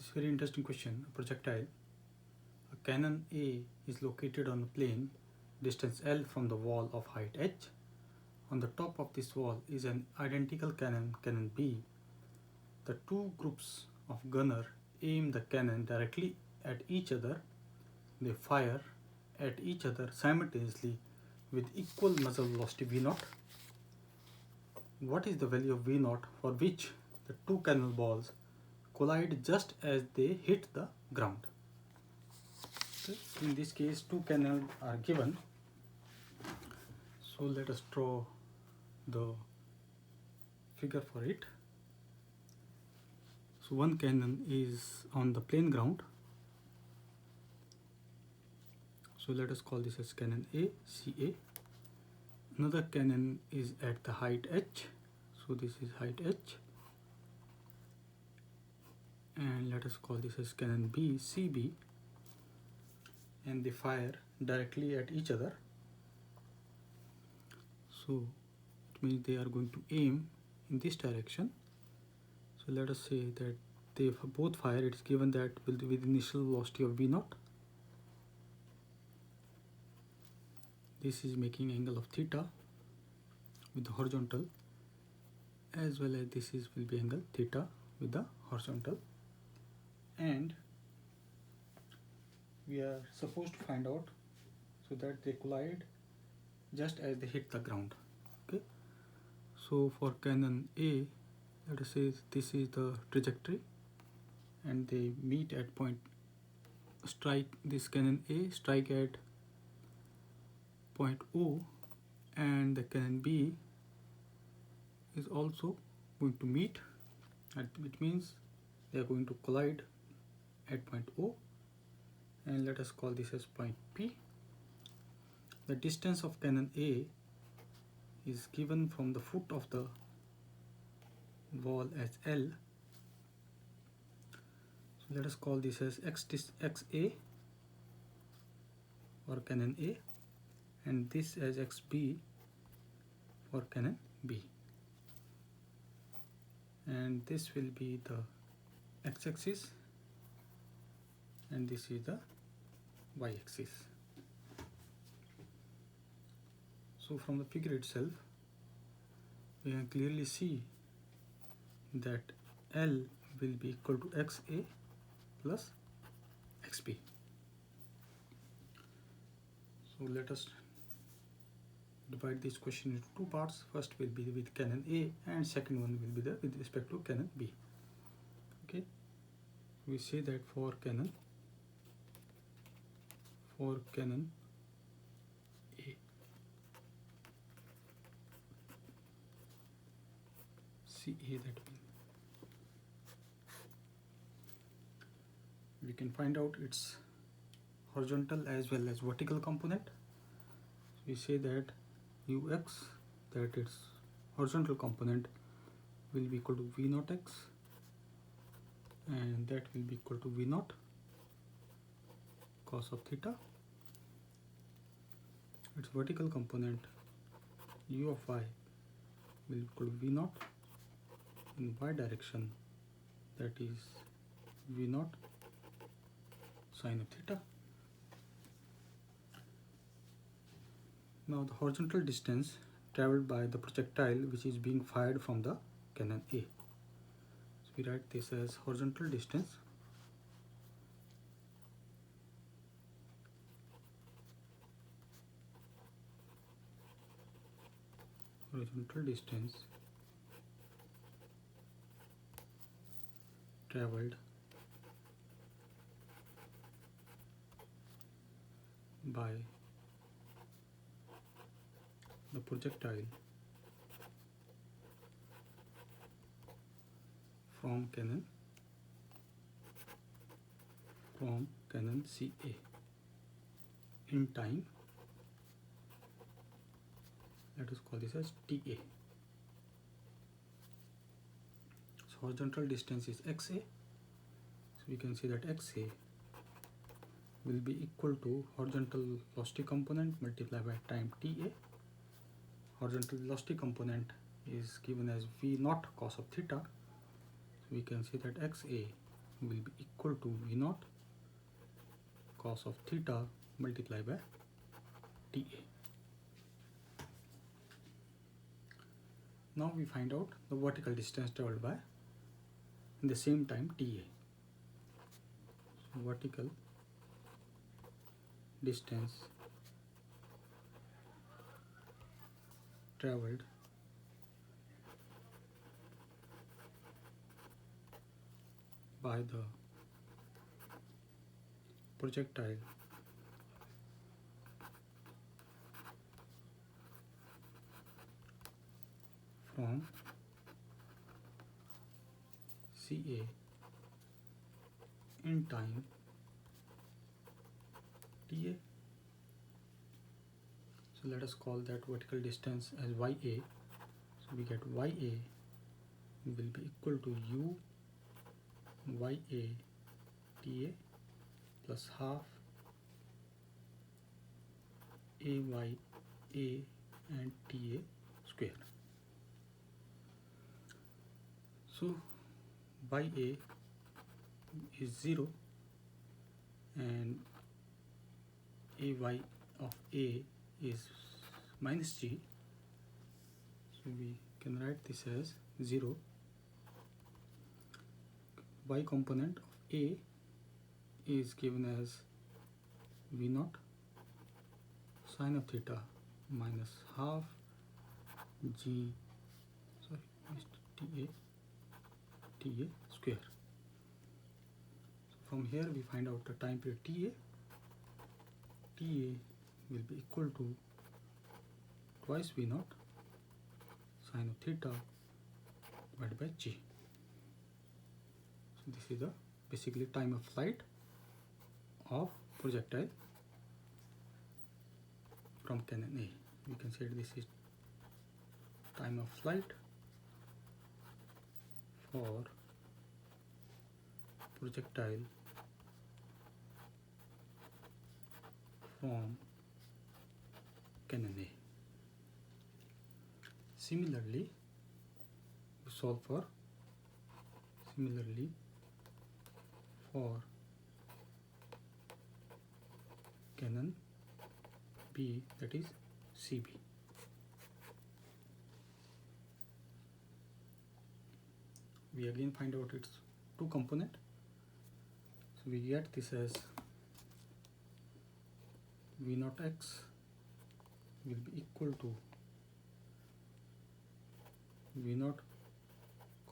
This is very interesting question. A projectile. A cannon A is located on a plane distance L from the wall of height h. On the top of this wall is an identical cannon, cannon B. The two groups of gunner aim the cannon directly at each other. They fire at each other simultaneously with equal muzzle velocity V0. What is the value of V0 for which the two cannonballs collide just as they hit the ground? Okay. In this case, two cannons are given. So let us draw the figure for it. So one cannon is on the plain ground. So let us call this as cannon A, CA. Another cannon is at the height h. So this is height h. And let us call this as cannon B, CB. And they fire directly at each other. So it means they are going to aim in this direction. So let us say that they both fire. It is given that with initial velocity of V0. This is making angle of theta with the horizontal, as well as this is will be angle theta with the horizontal. And we are supposed to find out so that they collide just as they hit the ground. Okay. So for cannon A, let us say this is the trajectory, and they meet at point. Strike this cannon A, strike at point O, and the cannon B is also going to meet. It means they are going to collide at point O, and let us call this as point P. The distance of cannon A is given from the foot of the wall as L. So let us call this as XA for cannon A, and this as XB for cannon B. And this will be the x-axis, and this is the y-axis. So from the figure itself, we can clearly see that L will be equal to XA plus XB. So let us divide this question into two parts. First will be with cannon A, and second one will be with respect to cannon B. Okay. We say that for cannon A, CA, that we can find out its horizontal as well as vertical component. So we say that Ux, that its horizontal component will be equal to V0x, and that will be equal to V0 cos of theta. Its vertical component U of y will be equal to V0 in y direction, that is V0 sine of theta. Now the horizontal distance traveled by the projectile which is being fired from the cannon A. So we write this as horizontal distance traveled by the projectile from cannon CA in time. Let us call this as TA. So horizontal distance is XA. So we can see that XA will be equal to horizontal velocity component multiplied by time TA. Horizontal velocity component is given as V0 cos of theta. So we can see that XA will be equal to V naught cos of theta multiplied by TA. Now we find out the vertical distance traveled by in the same time TA. So vertical distance traveled by the projectile from CA in time TA. So let us call that vertical distance as YA. So we get YA will be equal to U YA TA plus half AYA and TA square. So YA is 0 and AY of A is minus G. So we can write this as 0. Y component of A is given as V naught sine of theta minus half G TA square. So from here we find out the time period TA. TA will be equal to twice V naught sine of theta divided by G. So this is the basically time of flight of projectile from cannon A. We can say this is time of flight for projectile from cannon A. Similarly, we solve for cannon B, that is CB. We again find out its two component. So we get this as V naught x will be equal to V naught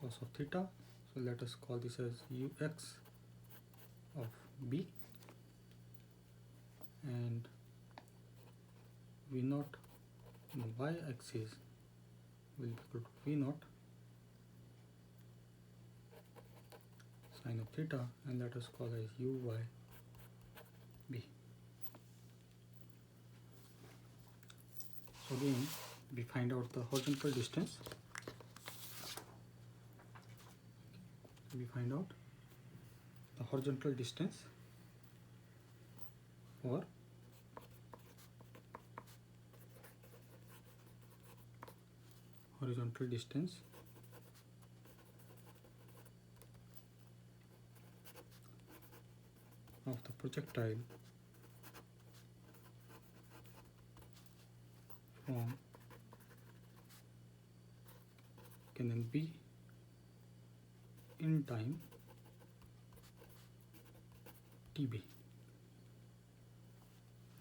cos of theta. So let us call this as Ux of B, and V naught in y axis will be equal to V naught sine of theta, and let us call as Uy B. So again we find out the horizontal distance. We find out the horizontal distance for horizontal distance of the projectile from cannon B in time TB.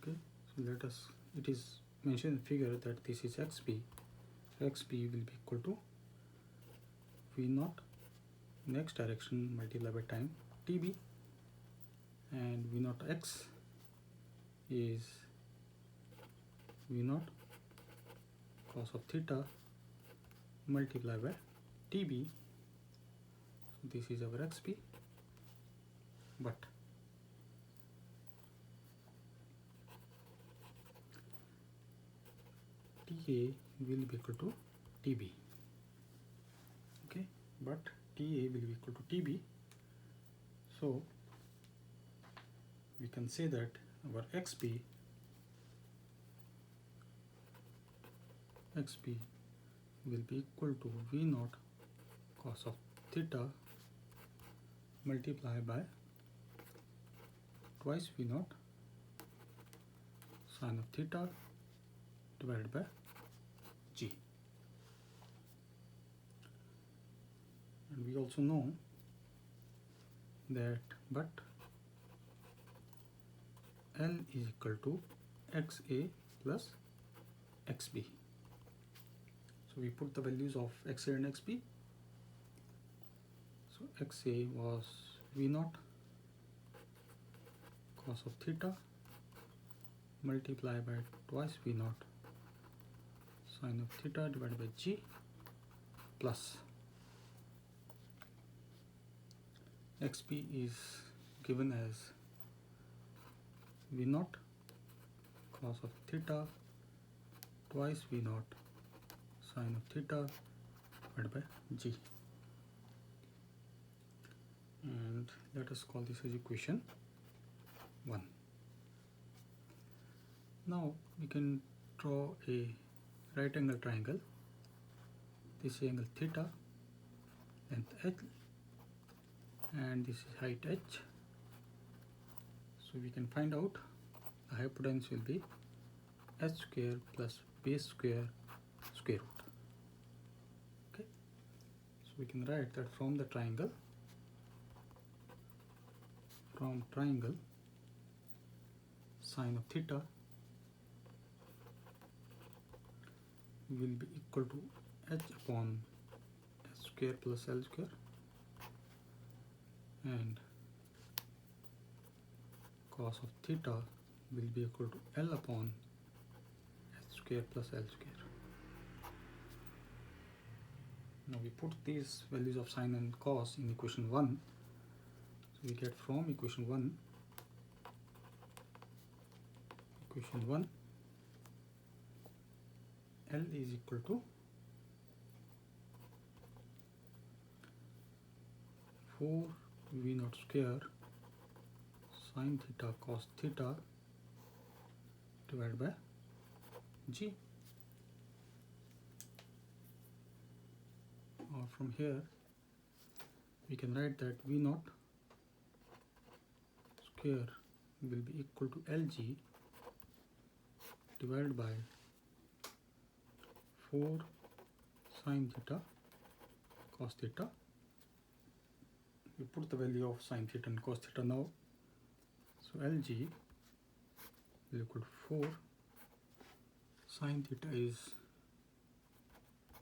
Okay, so let us, it is mentioned in figure that this is XB. So XB will be equal to V naught next direction multiplied by time TB, and V naught X is V naught cos of theta multiplied by TB. So this is our XB, but TA will be equal to TB. Okay, but TA will be equal to TB. So we can say that our XB will be equal to V naught cos of theta multiply by twice V naught sine of theta divided by G. And we also know that but L is equal to XA plus XB. So we put the values of XA and XB. So XA was V naught cos of theta multiply by twice V naught sine of theta divided by G plus XB is given as V naught cos of theta twice V naught sine of theta divided by G. And let us call this as equation 1. Now we can draw a right angle triangle. This is angle theta, length H, and this is height H. So we can find out the hypotenuse will be H square plus base square square root. Okay, so we can write that from triangle sine of theta will be equal to H upon H square plus L square, and cos of theta will be equal to L upon H square plus L square. Now we put these values of sine and cos in equation 1. So we get from equation 1 L is equal to 4 V naught square sine theta cos theta divided by G. Or from here we can write that V naught square will be equal to LG divided by 4 sine theta cos theta. We put the value of sine theta and cos theta now. So LG will equal to 4 sine theta is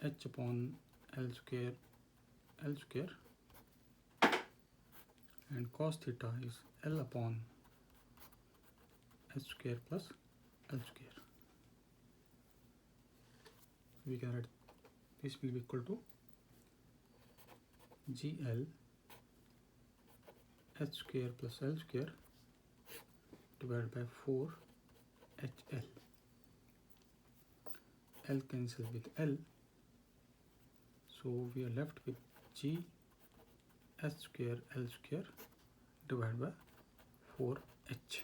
H upon L square and cos theta is L upon H square plus L square. We can write this will be equal to GL H square plus L square divided by 4 HL. L cancels with L, so we are left with G H square L square divided by 4H.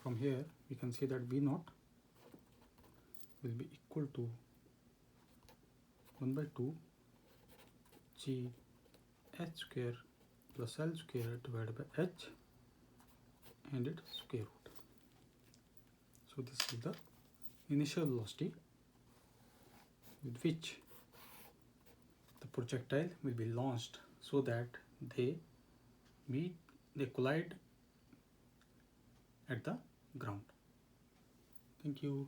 From here we can see that V naught will be equal to 1 by 2 G H square plus L square divided by H and its square root. So this is the initial velocity with which the projectile will be launched so that they collide at the ground. Thank you.